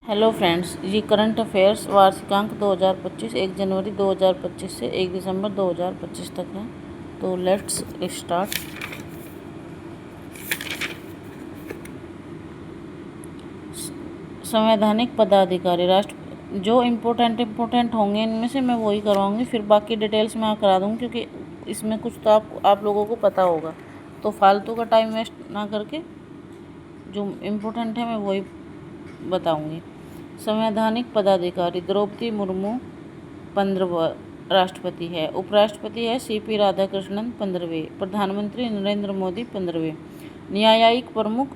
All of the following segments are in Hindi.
हेलो फ्रेंड्स, ये करंट अफेयर्स वार्षिकांक 2025 1 जनवरी 2025 से 1 दिसंबर 2025 तक है। तो लेट्स स्टार्ट। संवैधानिक पदाधिकारी राष्ट्र जो इम्पोर्टेंट होंगे इनमें से मैं वही करवाऊंगी, फिर बाकी डिटेल्स मैं करा दूँगी क्योंकि इसमें कुछ तो आप लोगों को पता होगा। तो फालतू का टाइम वेस्ट ना करके जो इम्पोर्टेंट है मैं वही बताऊँगी। संवैधानिक पदाधिकारी द्रौपदी मुर्मू 15वां राष्ट्रपति है। उपराष्ट्रपति है सीपी राधाकृष्णन 15वें। प्रधानमंत्री नरेंद्र मोदी 15वें। न्यायिक प्रमुख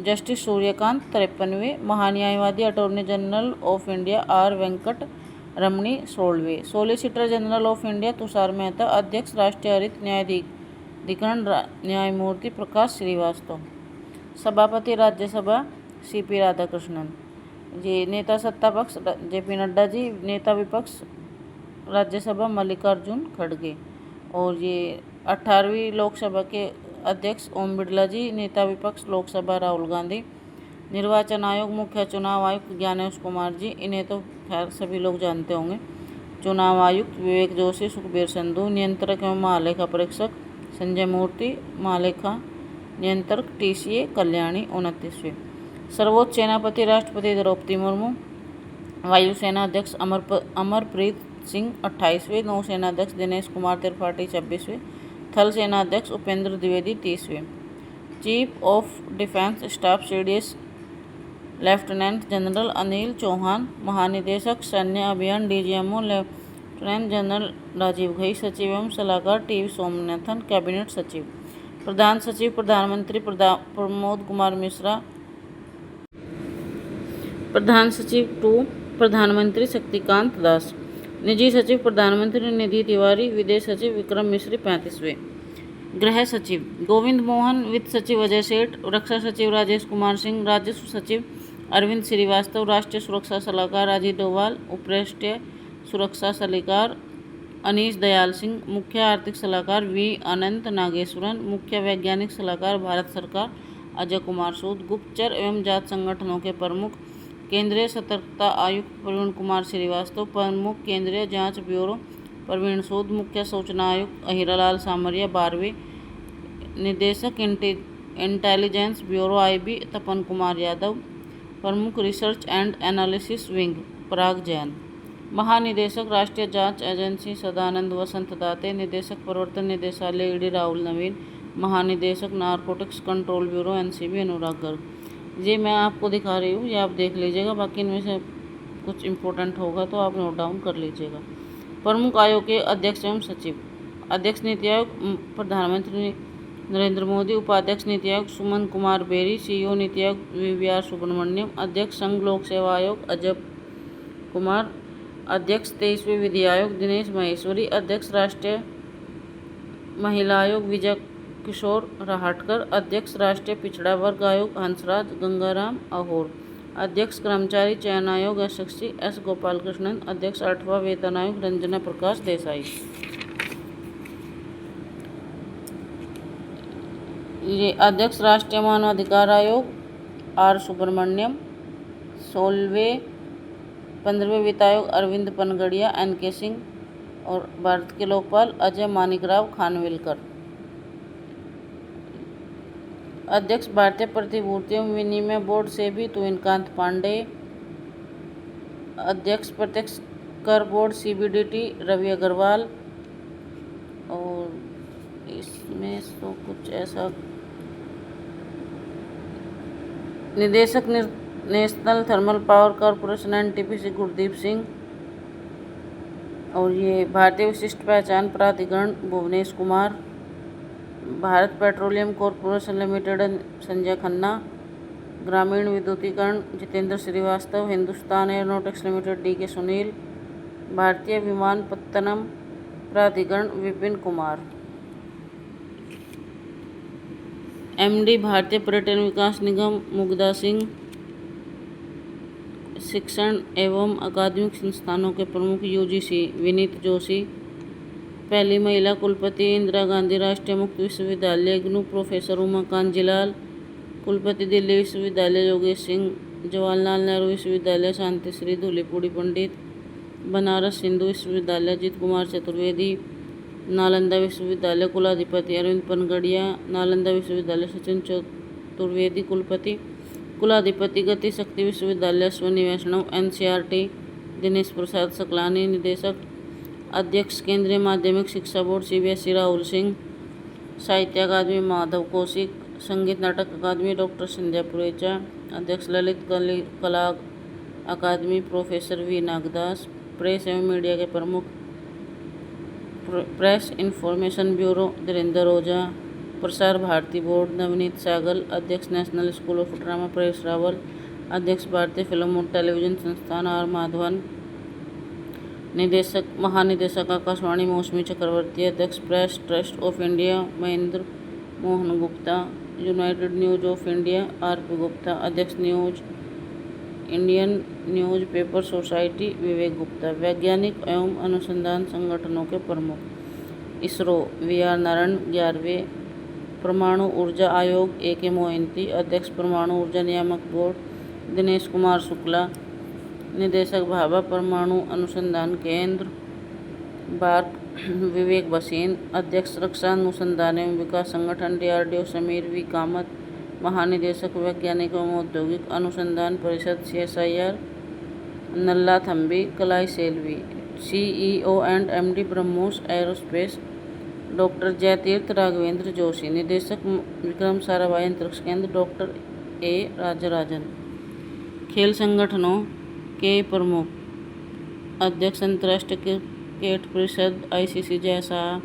जस्टिस सूर्यकांत 53वें। महान्यायवादी attorney general of India R Venkataramani 16वें। Solicitor general of India Tushar Mehta. अध्यक्ष राष्ट्रीय हरित न्यायाधिकरण न्यायमूर्ति प्रकाश श्रीवास्तव। सभापति राज्यसभा सीपी राधाकृष्णन। ये नेता सत्तापक्ष जेपी नड्डा जी। नेता विपक्ष राज्यसभा मल्लिकार्जुन खड़गे। और ये 18वीं लोकसभा के अध्यक्ष ओम बिरला जी। नेता विपक्ष लोकसभा राहुल गांधी। निर्वाचन आयोग मुख्य चुनाव आयुक्त ज्ञानेश कुमार जी, इन्हें तो खैर सभी लोग जानते होंगे। चुनाव आयुक्त विवेक जोशी सुखबीर संधू। नियंत्रक एवं महालेखा परीक्षक संजय मूर्ति। महालेखा नियंत्रक TCA कल्याणी 29वें। सर्वोच्च सेनापति राष्ट्रपति द्रौपदी मुर्मू। वायुसेना अध्यक्ष अमरप्रीत सिंह 28वें। नौसेना अध्यक्ष दिनेश कुमार त्रिपाठी 26वें। थल सेना अध्यक्ष उपेंद्र द्विवेदी 30वें। Chief of defence staff CDS lieutenant general Anil Chauhan. महानिदेशक सैन्य अभियान DGMO lieutenant general Rajiv Ghai. सचिव एवं सलाहकार TV सोमनाथन। कैबिनेट सचिव प्रधान सचिव प्रधानमंत्री प्रमोद कुमार मिश्रा। प्रधान सचिव 2 प्रधानमंत्री शक्तिकांत दास। निजी सचिव प्रधानमंत्री निधि तिवारी। विदेश सचिव विक्रम मिश्री 35वें। गृह सचिव गोविंद मोहन। वित्त सचिव अजय सेठ। रक्षा सचिव राजेश कुमार सिंह। राजस्व सचिव अरविंद श्रीवास्तव। राष्ट्रीय सुरक्षा सलाहकार अजीत डोभाल। उपराष्ट्रीय सुरक्षा सलाहकार अनीश दयाल सिंह। मुख्य आर्थिक सलाहकार V अनंत नागेश्वरन। मुख्य वैज्ञानिक सलाहकार भारत सरकार अजय कुमार सूद। गुप्तचर एवं जांच संगठनों के प्रमुख केंद्रीय सतर्कता आयुक्त प्रवीण कुमार श्रीवास्तव। प्रमुख केंद्रीय जांच ब्यूरो प्रवीण सूद। मुख्य सूचना आयुक्त हीरालाल सामरिया 12वें। निदेशक इंटेलिजेंस ब्यूरो IB तपन कुमार यादव। प्रमुख रिसर्च एंड एनालिसिस विंग पराग जैन। महानिदेशक राष्ट्रीय जांच एजेंसी सदानंद वसंत दाते। निदेशक प्रवर्तन निदेशालय ED राहुल नवीन। महानिदेशक नारकोटिक्स कंट्रोल ब्यूरो NCB अनुराग गर्ग। ये मैं आपको दिखा रही हूँ, ये आप देख लीजिएगा। बाकी इनमें से कुछ इम्पोर्टेंट होगा तो आप नोट डाउन कर लीजिएगा। प्रमुख आयोग के अध्यक्ष एवं सचिव। अध्यक्ष नीति आयोग प्रधानमंत्री नरेंद्र मोदी। उपाध्यक्ष NITI Aayog Suman Kumar berry. CEO NITI Aayog VVR Subramaniam. अध्यक्ष संघ लोक सेवा आयोग अजय कुमार। अध्यक्ष 23वें विधि आयोग दिनेश महेश्वरी। अध्यक्ष राष्ट्रीय महिला आयोग विजय किशोर राहटकर। अध्यक्ष राष्ट्रीय पिछड़ा वर्ग आयोग हंसराज गंगाराम अहोर। अध्यक्ष कर्मचारी चयन आयोग SSC S गोपालकृष्णन। अध्यक्ष 8वां वेतन आयोग रंजना प्रकाश देसाई। ये अध्यक्ष राष्ट्रीय मानवाधिकार आयोग R सुब्रमण्यम। 15वें वित्त आयोग अरविंद पनगड़िया NK सिंह। और भारत के लोकपाल अजय मानिकराव खानविलकर। अध्यक्ष भारतीय प्रतिभूति एवं विनिमय बोर्ड SEBI तुहिनकांत पांडे। अध्यक्ष प्रत्यक्ष कर बोर्ड CBDT रवि अग्रवाल। और इसमें तो कुछ ऐसा निदेशक national thermal power corporation NTPC Gurdeep Singh. और ये भारतीय विशिष्ट पहचान प्राधिकरण Bhuvnesh Kumar. Bharat petroleum corporation limited Sanjay Khanna. ग्रामीण विद्युतीकरण Jitendra Srivastava. Hindustan aeronautics limited DK Sunil. भारतीय विमानपत्तनम प्राधिकरण विपिन कुमार। MD भारतीय पर्यटन विकास निगम मुग्धा सिंह। शिक्षण एवं अकादमिक संस्थानों के प्रमुख UGC विनीत जोशी। पहली महिला कुलपति इंदिरा गांधी राष्ट्रीय मुक्त विश्वविद्यालय IGNOU प्रोफेसर उमाकांत जिलाल। कुलपति दिल्ली विश्वविद्यालय योगेश सिंह जवाहरलाल नेहरू विश्वविद्यालय शांति श्री धूलीपुड़ी पंडित, बनारस हिंदू विश्वविद्यालय अजित कुमार चतुर्वेदी, नालंदा विश्वविद्यालय कुलाधिपति अरविंद पनगड़िया, नालंदा विश्वविद्यालय सचिन चतुर्वेदी कुलपति, कुलाधिपति गति शक्ति विश्वविद्यालय अश्वनी वैष्णव, NCERT दिनेश प्रसाद सकलानी, निदेशक अध्यक्ष केंद्रीय माध्यमिक शिक्षा बोर्ड CBSE राहुल सिंह, साहित्य अकादमी माधव कौशिक, संगीत नाटक अकादमी डॉक्टर संध्या पुरेचा, अध्यक्ष ललित कला अकादमी प्रोफेसर V नागदास, प्रेस एवं मीडिया के प्रमुख press information bureau Dhirendra Ojha, Prasar Bharati board Navneet Sehgal, अध्यक्ष national school of drama Paresh Rawal, अध्यक्ष भारतीय फिल्म और टेलीविजन संस्थान R माधवन, निदेशक महानिदेशक आकाशवाणी मौसमी चक्रवर्ती, अध्यक्ष press trust of India Mahendra Mohan Gupta, United news of India RP Gupta, अध्यक्ष इंडियन न्यूज पेपर सोसाइटी विवेक गुप्ता, वैज्ञानिक एवं अनुसंधान संगठनों के प्रमुख इसरो VR नारायण, 11वें परमाणु ऊर्जा आयोग AK मोहंती, अध्यक्ष परमाणु ऊर्जा नियामक बोर्ड दिनेश कुमार शुक्ला, निदेशक भाभा परमाणु अनुसंधान केंद्र बार्क विवेक भसीन, अध्यक्ष रक्षा अनुसंधान एवं विकास संगठन DRDO समीर V कामत, महानिदेशक वैज्ञानिक एवं औद्योगिक अनुसंधान परिषद CSIR Nallathamby Kalaiselvi, CEO and MD BrahMos aerospace doctor Jayathirtha Raghavendra Joshi, निदेशक विक्रम साराभाई अंतरिक्ष केंद्र डॉक्टर A राजराजन। खेल संगठनों के प्रमुख अध्यक्ष अंतर्राष्ट्रीय क्रिकेट परिषद ICC जय शाह,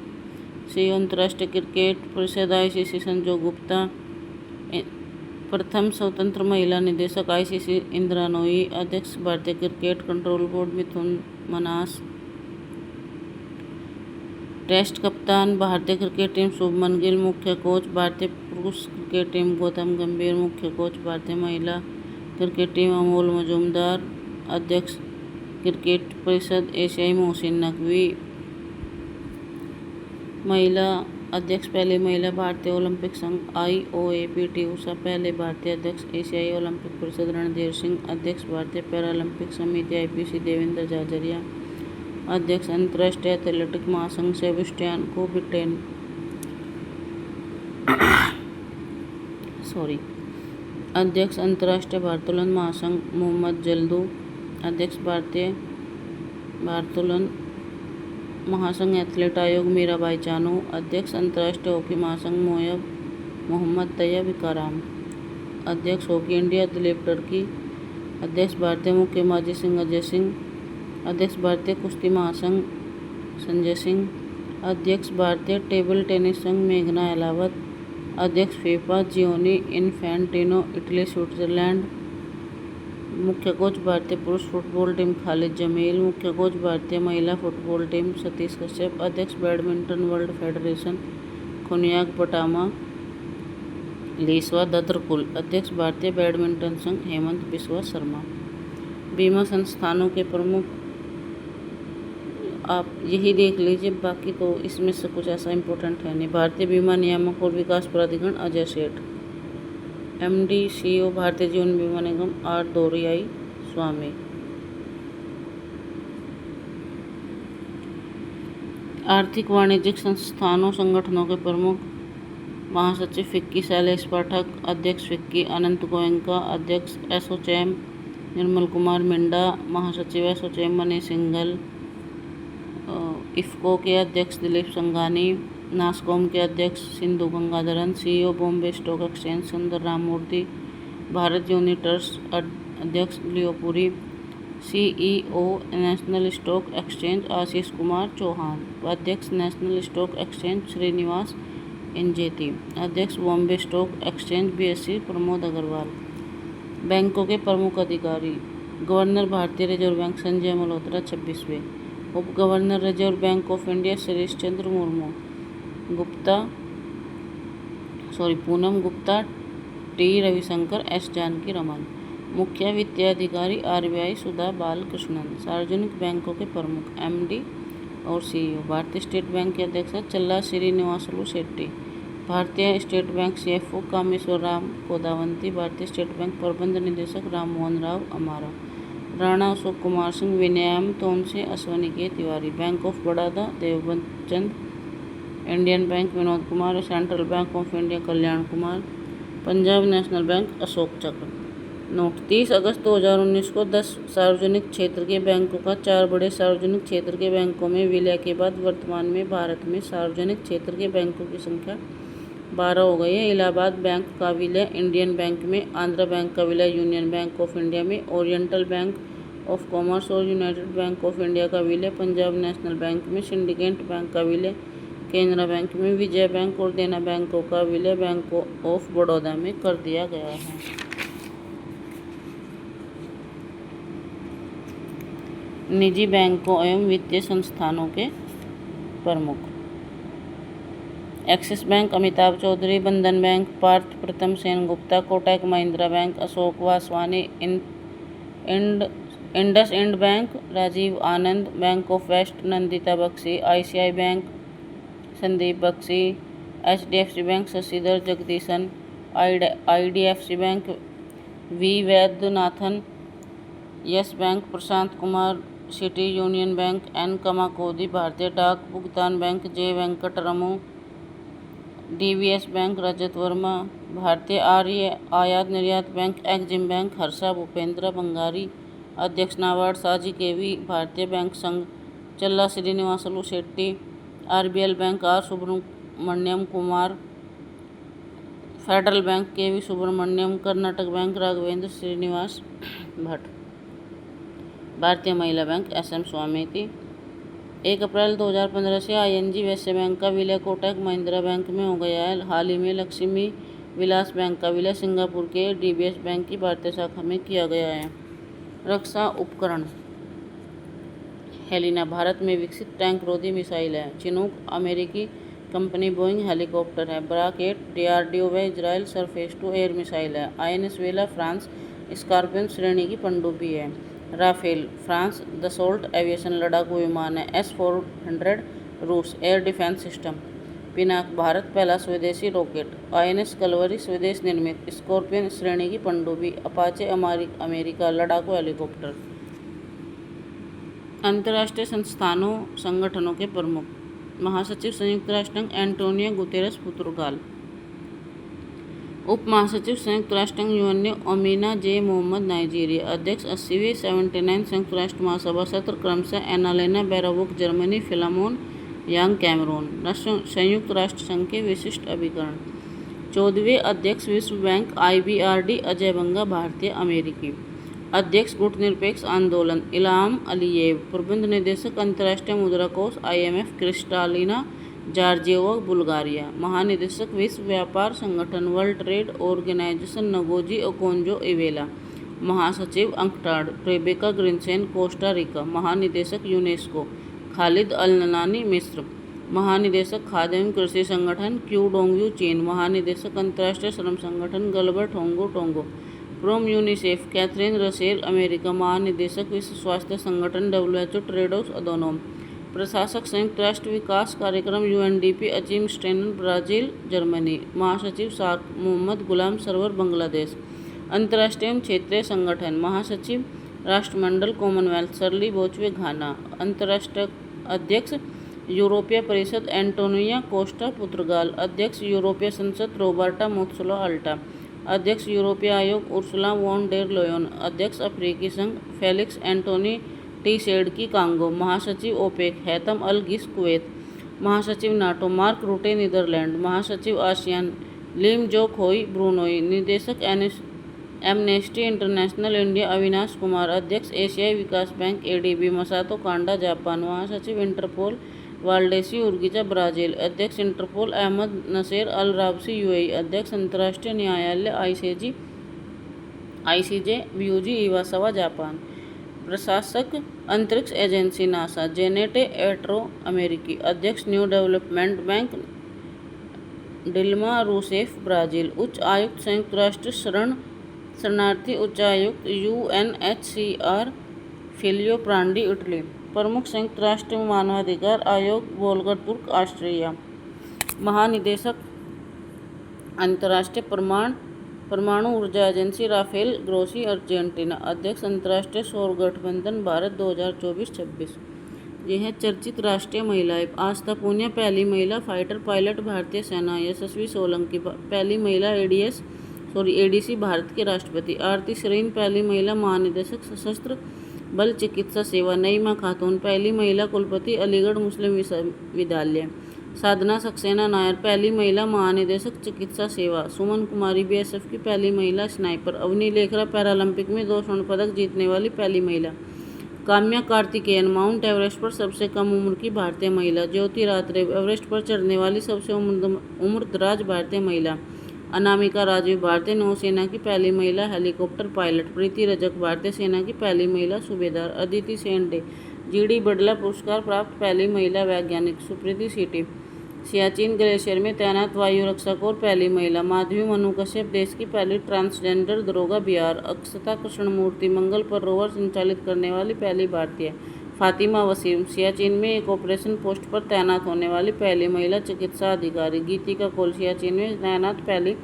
CEO अंतर्राष्ट्रीय क्रिकेट परिषद ICC संजू गुप्ता, प्रथम स्वतंत्र महिला निदेशक ICC इंदिरा नोई, अध्यक्ष भारतीय क्रिकेट कंट्रोल बोर्ड मिथुन मनास, टेस्ट कप्तान भारतीय क्रिकेट टीम शुभमन गिल, मुख्य कोच भारतीय पुरुष क्रिकेट टीम गौतम गंभीर, मुख्य कोच भारतीय महिला क्रिकेट टीम अमोल मजूमदार, अध्यक्ष क्रिकेट परिषद एशियाई मोहसिन नकवी, महिला अध्यक्ष पहली महिला भारतीय ओलंपिक संघ IOA PT उषा, पहले भारतीय अध्यक्ष एशियाई ओलंपिक परिषद रणधीर सिंह, अध्यक्ष भारतीय पैरालंपिक समिति IPC देवेंद्र झाझरिया, अध्यक्ष अंतर्राष्ट्रीय एथलेटिक महासंघ सेबेस्टियन कोबिटेन अध्यक्ष अंतर्राष्ट्रीय भारोत्तोलन महासंघ मोहम्मद जल्दू, अध्यक्ष भारतीय भारोत्तोलन महासंघ एथलीट आयोग मीराबाई चानू, अध्यक्ष अंतर्राष्ट्रीय हॉकी महासंघ मोहम्मद तैयब इकाराम, अध्यक्ष हॉकी इंडिया दिलीप टर्की, अध्यक्ष भारतीय मुक्केबाजी सिंह अजय सिंह, अध्यक्ष भारतीय कुश्ती महासंघ संजय सिंह, अध्यक्ष भारतीय टेबल टेनिस संघ मेघना अहलावत, अध्यक्ष FIFA Gionee Infantino Italy Switzerland, मुख्य कोच भारतीय पुरुष फुटबॉल टीम खालिद जमील, मुख्य कोच भारतीय महिला फुटबॉल टीम सतीश कश्यप, अध्यक्ष बैडमिंटन वर्ल्ड फेडरेशन खुनियाक पटामा लीसवा दत्रकुल, अध्यक्ष भारतीय बैडमिंटन संघ हेमंत बिस्वा शर्मा। बीमा संस्थानों के प्रमुख आप यही देख लीजिए, बाकी तो इसमें से कुछ ऐसा इम्पोर्टेंट है नहीं। भारतीय बीमा नियामक और विकास प्राधिकरण अजय सेठ, MD CEO भारतीय जीवन बीमा निगम R दोरियाई स्वामी। आर्थिक वाणिज्यिक संस्थानों संगठनों के प्रमुख महासचिव फिक्की शैलेश पाठक, अध्यक्ष फिक्की अनंत गोयंका, अध्यक्ष एसोचैम निर्मल कुमार मिंडा, महासचिव एसोचैम मनीष सिंघल, इफ़को के अध्यक्ष दिलीप संघानी, नासकॉम के अध्यक्ष Sindhu Gangadharan, CEO Bombay stock exchange Sundar Ramamurthy, Bharat यूनिटर्स अध्यक्ष Leo Puri, CEO national stock exchange Ashish Kumar Chauhan, अध्यक्ष national stock exchange Srinivas Injeti, अध्यक्ष Bombay stock exchange BSE Pramod Agarwal. बैंकों के प्रमुख अधिकारी गवर्नर भारतीय रिजर्व बैंक संजय मल्होत्रा 26वें, उप governor reserve bank of India Shirish Chandra Murmu, Poonam Gupta, T Ravishankar, S Janaki Raman, मुख्य वित्तीय अधिकारी RBI सुधा बालकृष्णन। सार्वजनिक बैंकों के प्रमुख MD और CEO भारतीय स्टेट बैंक के अध्यक्ष चल्ला श्रीनिवासलू शेट्टी, भारतीय स्टेट बैंक CFO कामेश्वरराव कोदावंती, भारतीय स्टेट बैंक प्रबंध निदेशक राम मोहन राव अमारा, राणा अशोक कुमार सिंह, विनयम तोनसे, अश्वनी के Tiwari, bank of Baroda Deoband Chand, Indian bank Vinod Kumar, central bank of India Kalyan Kumar, Punjab national bank Ashok चक्र। नोट: 30 अगस्त 2019 को 10 सार्वजनिक क्षेत्र के बैंकों का 4 बड़े सार्वजनिक क्षेत्र के बैंकों में विलय के बाद वर्तमान में भारत में सार्वजनिक क्षेत्र के बैंकों की संख्या 12 हो गई है। इलाहाबाद बैंक का विलय इंडियन बैंक में, आंध्रा बैंक का विलय यूनियन बैंक ऑफ इंडिया में, ओरिएंटल बैंक ऑफ कॉमर्स और यूनाइटेड बैंक ऑफ इंडिया का विलय पंजाब नेशनल बैंक में, सिंडिकेट बैंक का विलय केनरा बैंक में, विजया बैंक और देना बैंकों का विलय बैंक ऑफ बड़ौदा में कर दिया गया है। निजी बैंकों एवं वित्तीय संस्थानों के प्रमुख: एक्सिस बैंक अमिताभ चौधरी, बंधन bank Partha Pratham Sengupta, Kotak Mahindra bank Ashok Vaswani, IndusInd bank Rajiv Anand, bank of west Nandita Bakhshi, ICICI bank Sandeep Bakhshi, HDFC bank Sashidhar Jagdishan, IDFC bank V Vaidyanathan, yes bank Prashant Kumar, city union bank N Kamakodi, भारतीय डाक भुगतान bank J Venkataramu, DBS bank Rajat Verma, भारतीय आयात निर्यात bank EXIM bank Harsha Bhupendra Bangari, अध्यक्ष नाबार्ड साजी केवी, भारतीय बैंक संघ Challa Sreenivasulu Setty, RBL bank R Subramaniam Kumar, federal bank KV Subramanian, Karnataka bank Raghavendra Srinivas Bhat, भारतीय महिला बैंक SM स्वामीति। 1 अप्रैल 2015 से ING वैश्य बैंक का विलय कोटक महिंद्रा बैंक में हो गया है। हाल ही में लक्ष्मी विलास बैंक का विलय सिंगापुर के DBS बैंक की भारतीय शाखा में किया गया है। रक्षा उपकरण: हेलिना भारत में विकसित टैंक रोधी मिसाइल है। चिनूक अमेरिकी कंपनी बोइंग हेलीकॉप्टर है। ब्राक 8 DRDO व Israel surface to air missile है। INS वेला फ्रांस स्कॉर्पियन श्रेणी की पनडुब्बी है। राफेल फ्रांस दसोल्ट एविएशन लड़ाकू विमान है। S-400 रूस air defence system. Pinaka Bharat पहला स्वदेशी रॉकेट। INS कलवरी स्वदेश निर्मित स्कॉर्पियन श्रेणी की पनडुब्बी। अपाचे अमेरिका लड़ाकू हेलीकॉप्टर। अंतर्राष्ट्रीय संस्थानों संगठनों के प्रमुख: महासचिव संयुक्त राष्ट्र संघ एंटोनियो गुतेरस पुर्तगाल, उप महासचिव संयुक्त राष्ट्र संघ यूएनओ अमीना जे मोहम्मद नाइजीरिया, अध्यक्ष 80वीं 79 संयुक्त राष्ट्र महासभा सत्र क्रमशः एनालेना बैराबुक जर्मनी, फिलामोन यांग कैमरून। संयुक्त राष्ट्र संघ के विशिष्ट अभिकरण। 14वें अध्यक्ष विश्व बैंक IBRD अजय बंगा भारतीय अमेरिकी। अध्यक्ष गुटनिरपेक्ष आंदोलन इल्हाम अलीयेव। प्रबंध निदेशक अंतर्राष्ट्रीय मुद्रा कोष IMF क्रिस्टालिना जॉर्जिएवा बुल्गारिया। महानिदेशक विश्व व्यापार संगठन world trade organisation Ngozi Okonjo Iweala. महासचिव UNCTAD Rebeca Grynspan Costa Rica. महानिदेशक यूनेस्को खालिद अल-ननानी मिस्र। महानिदेशक खाद्य एवं कृषि संगठन क्यू डोंगयू चीन। महानिदेशक अंतर्राष्ट्रीय श्रम संगठन गलबर्ट होंगो टोंगो। प्रोम यूनिसेफ कैथरीन रसेल अमेरिका। महानिदेशक विश्व स्वास्थ्य संगठन WHO टेड्रोस अधनोम। प्रशासक संयुक्त राष्ट्र विकास कार्यक्रम UNDP अजीम स्टेनर ब्राज़ील जर्मनी। महासचिव सार्क मोहम्मद गुलाम सरवर बांग्लादेश। अंतर्राष्ट्रीय एवं क्षेत्रीय संगठन महासचिव राष्ट्रमंडल कॉमनवेल्थ सरली बोचवे घाना। अंतर्राष्ट्रीय अध्यक्ष यूरोपीय परिषद एंटोनियो कोस्टा पुर्तगाल। अध्यक्ष यूरोपीय संसद रोबर्टा मेत्सोला अल्टा। अध्यक्ष यूरोपीय आयोग उर्सुला वॉन डेर लेयन। अध्यक्ष अफ्रीकी संघ फेलिक्स एंटोनी टीसेडकी कांगो। महासचिव ओपेक हैतम अल गिस कुवैत। महासचिव नाटो मार्क रूटे नीदरलैंड। महासचिव आसियान लीम जो खोई ब्रुनोई। निदेशक amnesty international India Avinash Kumar. अध्यक्ष एशियाई विकास बैंक ADB मसातो कांडा जापान। महासचिव इंटरपोल वाल्डेसी उर्गिजा ब्राज़ील। अध्यक्ष इंटरपोल अहमद नसेर अल राबसी UAE। अध्यक्ष अंतर्राष्ट्रीय न्यायालय ICJ ब्यूजी इवासावा जापान। प्रशासक अंतरिक्ष एजेंसी नासा जेनेट एट्रो अमेरिकी। अध्यक्ष new development bank Dilma Rousseff Brazil. उच्च आयुक्त संयुक्त राष्ट्र शरणार्थी उच्चायुक्त UNHCR फिलियो प्रांडी इटली। प्रमुख संयुक्त राष्ट्र मानवाधिकार आयोग वोल्गरबुर्ग ऑस्ट्रिया। महानिदेशक अंतर्राष्ट्रीय परमाणु ऊर्जा एजेंसी राफेल ग्रोसी अर्जेंटीना अध्यक्ष अंतर्राष्ट्रीय सौर गठबंधन भारत 2024-26। यह है चर्चित राष्ट्रीय महिलाएं। आस्था पूनिया पहली महिला फाइटर पायलट भारतीय सेना। यशस्वी सोलंकी पहली महिला एडीसी भारत के राष्ट्रपति। आरती शरीन पहली महिला महानिदेशक सशस्त्र बल चिकित्सा सेवा। नईमा खातून पहली महिला कुलपति अलीगढ़ मुस्लिम विश्वविद्यालय। साधना सक्सेना नायर पहली महिला महानिदेशक चिकित्सा सेवा। सुमन कुमारी बीएसएफ की पहली महिला स्नाइपर। अवनी लेखरा पैरालंपिक में 2 स्वर्ण पदक जीतने वाली पहली महिला। काम्या कार्तिकेयन माउंट एवरेस्ट पर सबसे कम उम्र की भारतीय महिला। ज्योति रात्रे एवरेस्ट पर चढ़ने वाली सबसे उम्रदराज भारतीय महिला। अनामिका राजीव भारतीय नौसेना की पहली महिला हेलीकॉप्टर पायलट। प्रीति रजक भारतीय सेना की पहली महिला सूबेदार। अदिति सेंडे जीडी बिड़ला पुरस्कार प्राप्त पहली महिला वैज्ञानिक। सुप्रीति सीटी सियाचिन ग्लेशियर में तैनात वायु रक्षक और पहली महिला। माधवी मनु कश्यप देश की पहली ट्रांसजेंडर दरोगा बिहार। अक्षता कृष्णमूर्ति मंगल पर रोवर संचालित करने वाली पहली भारतीय। फातिमा वसीम सियाचिन में एक ऑपरेशन पोस्ट पर तैनात होने वाली पहली महिला चिकित्सा अधिकारी। गीतिका कौल सियाचिन में तैनात पहली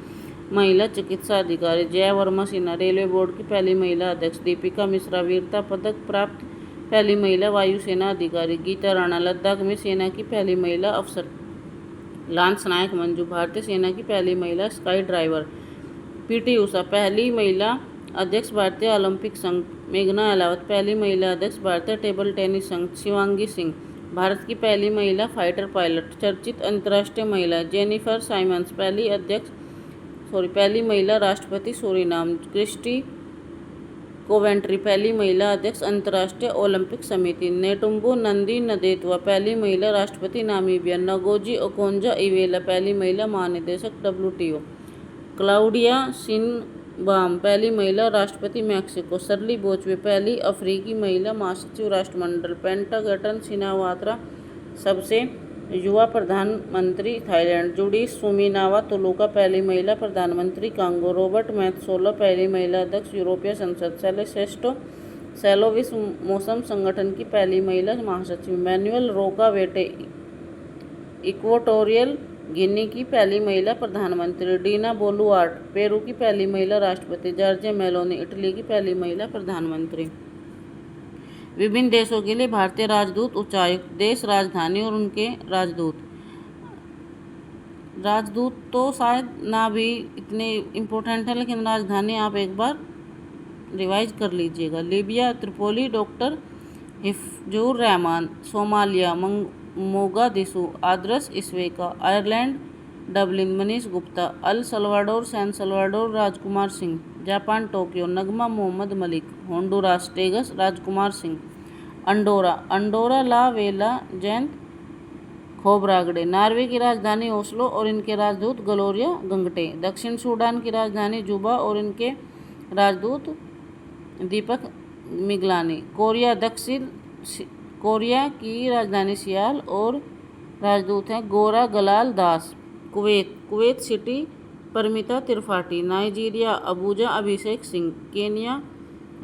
महिला चिकित्सा अधिकारी। जया वर्मा सिन्हा रेलवे बोर्ड की पहली महिला अध्यक्ष। दीपिका मिश्रा वीरता पदक प्राप्त पहली महिला वायुसेना अधिकारी। गीता राणा लद्दाख में सेना की पहली महिला अफसर। लांस नायक मंजू भारतीय सेना की पहली महिला स्काई ड्राइवर। पीटी उषा पहली महिला अध्यक्ष भारतीय ओलंपिक संघ। मेघना अहलावत पहली महिला अध्यक्ष भारतीय टेबल टेनिस संघ। शिवांगी सिंह भारत की पहली महिला फाइटर पायलट। चर्चित अंतर्राष्ट्रीय महिला जेनिफर साइमंस पहली महिला राष्ट्रपति सूरीनाम। क्रिस्टी कोवेंट्री पहली महिला अध्यक्ष अंतर्राष्ट्रीय ओलंपिक समिति। नेटुम्बो नंदी नदेतवा पहली महिला राष्ट्रपति नामीबिया। नगोजी ओकोंजा इवेला पहली महिला महानिदेशक WTO। क्लाउडिया शिनबाम पहली महिला राष्ट्रपति मैक्सिको। सरली बोचवे पहली अफ्रीकी महिला महासचिव राष्ट्रमंडल। पेंटागटन सिनावात्रा सबसे युवा प्रधानमंत्री थाईलैंड। जुडी सुमीनावा तुलुका पहली महिला प्रधानमंत्री कांगो। रॉबर्ट मैथसोला पहली महिला अध्यक्ष यूरोपीय संसद। सेलो विश्व मौसम संगठन की पहली महिला महासचिव। मैनुअल रोकावेटे इक्वाटोरियल गिनी की पहली महिला प्रधानमंत्री। डीना बोलुआर्ट पेरू की पहली महिला राष्ट्रपति। जॉर्जिया मेलोनी इटली की पहली महिला प्रधानमंत्री। विभिन्न देशों के लिए भारतीय राजदूत उच्चायुक्त। देश राजधानी और उनके राजदूत तो शायद ना भी इतने इम्पोर्टेंट है, लेकिन राजधानी आप एक बार रिवाइज कर लीजिएगा। Libya Tripoli doctor Hifzur Rahman. Somalia Mogadishu Adarsh Swaika. Ireland Dublin Manish Gupta. El Salvador San Salvador Rajkumar Singh. Japan Tokyo Nagma Mohammed Mallick. Honduras टेगस Rajkumar Singh. Andorra la Vella Jayant Khobragade. Norway की राजधानी ओस्लो और इनके राजदूत ग्लोरिया गंगटे। दक्षिण सूडान की राजधानी जुबा और इनके राजदूत दीपक मिगलानी। कोरिया की राजधानी सियाल और राजदूत हैं Gora Galal Das. Kuwait City Paramita Tripathi. Nigeria Abuja Abhishek Singh. Kenya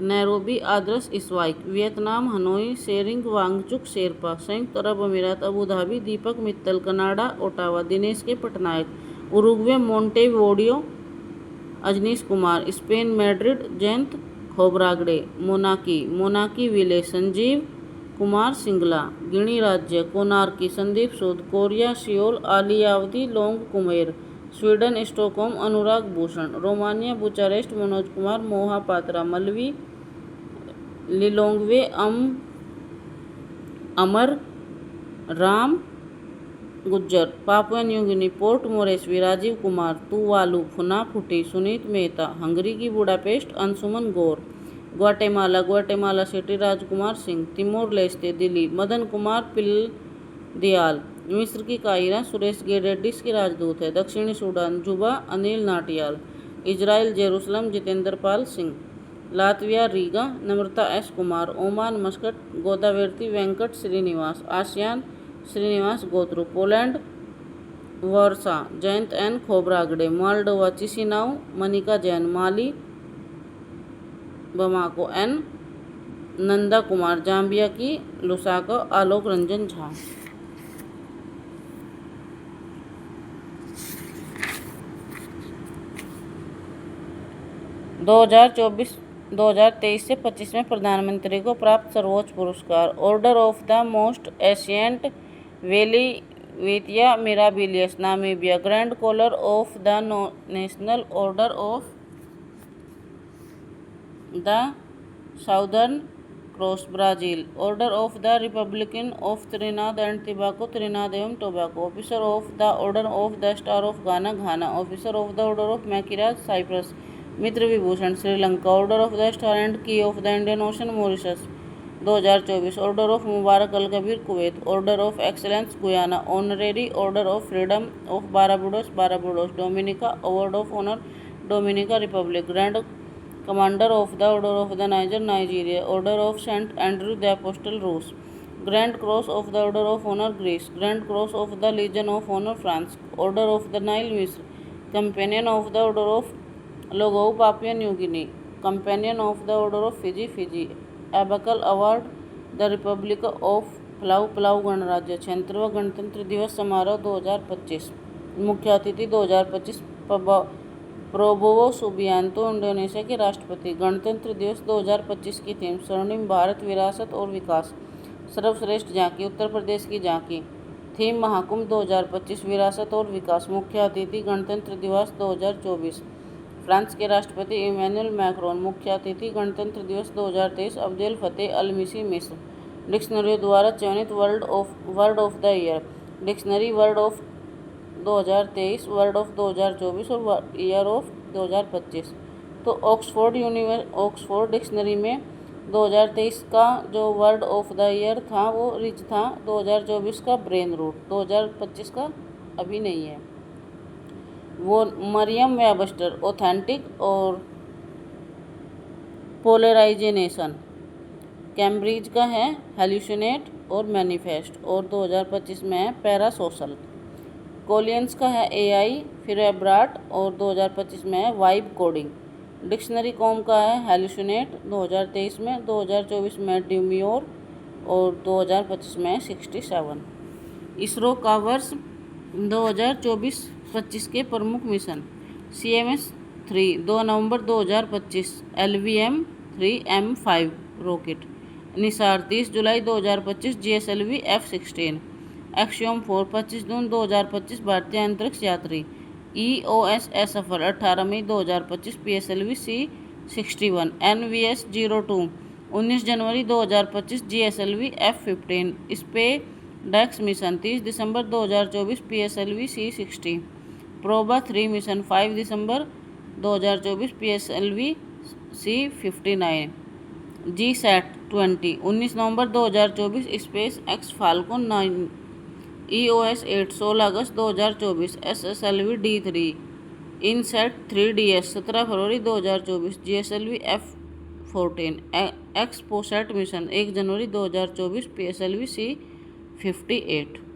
Nairobi Adarsh Iswaik. Vietnam Hanoi Tsering Wangchuk Sherpa. संयुक्त अरब अमीरात Abu Dhabi Deepak Mittal. Canada Ottawa Dinesh K Patnaik. Uruguay Montevideo Ajneesh Kumar. Spain Madrid Jayant Khobragade. Monaco Ville Sanjeev Kumar Singla. Guinea राज्य Conakry Sandeep Sood. Korea Seoul Aliyawati Long Kumer. Sweden Stockholm Anurag Bhushan. Romania Bucharest Manoj Kumar Mohapatra. Malawi Lilongwe Amar Ram Gujjar. Papua New Guinea Port Moresby Rajeev Kumar. Tuvalu Funafuti Suneet Mehta. Hungary की Budapest Anshuman Gaur. Guatemala City Rajkumar Singh. Timor Leste Delhi Madan Kumar Pildayal. मिस्र की काहिरा सुरेश गेडेडिस की राजदूत है। दक्षिणी Sudan Juba Anil Natiyal. Israel Jerusalem Jitendra Pal Singh. Latvia Riga Namrata S Kumar. Oman Muscat Godavarthi Venkat Srinivas. ASEAN Srinivas Gotru. Poland Warsaw Jayant N Khobragade. Moldova Chisinau Manika Jain. Mali Bamako N Nanda Kumar. Zambia की लुसाका आलोक रंजन झा। 2024 2023 से 25 में प्रधानमंत्री को प्राप्त सर्वोच्च पुरस्कार order of the most ancient Welwitschia mirabilis Namibia, grand collar of the national order of the southern cross Brazil, order of the republican of Trinidad and Tobago Trinidad एवं Tobago, officer of the order of the star of Ghana Ghana, officer of the order of Makarios Cyprus, Mitra Vibhushan Sri Lanka, order of the star and key of the Indian ocean Mauritius 2024, order of Mubarak Al Kabeer Kuwait, order of excellence Guyana, honorary order of freedom of Barbados Dominica, award of honour Dominica Republic, grand commander of the order of the Niger Nigeria, order of Saint Andrew the apostle रूस, grand cross of the order of honour Greece, grand cross of the legion of honour France, order of the Nile मिस्र, companion of the order of Logohu Papua New Guinea, companion of the order of Fiji, Ebakl award the republic of Palau गणराज्य, 76वां गणतंत्र दिवस समारोह 2025, मुख्य अतिथि 2025 प्रोबोवो सुबियांतो इंडोनेशिया के राष्ट्रपति, गणतंत्र दिवस 2025 की थीम स्वर्णिम भारत विरासत और विकास, सर्वश्रेष्ठ झांकी उत्तर प्रदेश की झांकी, थीम महाकुंभ 2025 विरासत और विकास, मुख्य अतिथि गणतंत्र दिवस 2024 फ्रांस के राष्ट्रपति इमैनुअल मैक्रोन, मुख्य अतिथि गणतंत्र दिवस 2023 अब्देल फतेह अल मिसी मिस्र, डिक्शनरियों द्वारा चयनित word of the year, dictionary word of 2023, word of 2024 और ईयर ऑफ 2025। तो ऑक्सफोर्ड डिक्शनरी में 2023 का जो वर्ड ऑफ द ईयर था वो रिच था, 2024 का ब्रेन रूट, 2025 का अभी नहीं है। वो मरियम वेबस्टर ऑथेंटिक और पोलराइजेशन, कैम्ब्रिज का है हेल्यूसिनेट और मैनिफेस्ट, और 2025 में है पैरासोशल, कोलियंस का है एआई, फिर एब्राट, और 2025 में है वाइब कोडिंग, डिक्शनरी कॉम का है हेल्यूसिनेट 2023 में, 2024 में ड्यूमियोर और 2025 में 67। इसरो का वर्ष 2024-25 के प्रमुख मिशन CMS-3 2 नवंबर 2025, LVM-3M5 रॉकेट, निसार 30 जुलाई 2025, GSLV F-16, एक्सियोम 4 25 जून 2025 भारतीय अंतरिक्ष यात्री, EOSS सफर 18 मई 2025, PSLV C-61, NVS-02 19 जनवरी 2025, GSLV F-15, स्पेसडेक्स मिशन 30 दिसंबर 2024, PSLV C-60, प्रोबा 3 मिशन 5 दिसंबर 2024, PSLV C-59, GSAT-20 19 नवंबर 2024, स्पेस एक्स फाल्कन 9, EOS 8 16 अगस्त 2024, SSLV D3, इनसेट 3DS 17 फरवरी 2024, GSLV F-14, एक्सपोसैट मिशन 1 जनवरी 2024, PSLV C-58।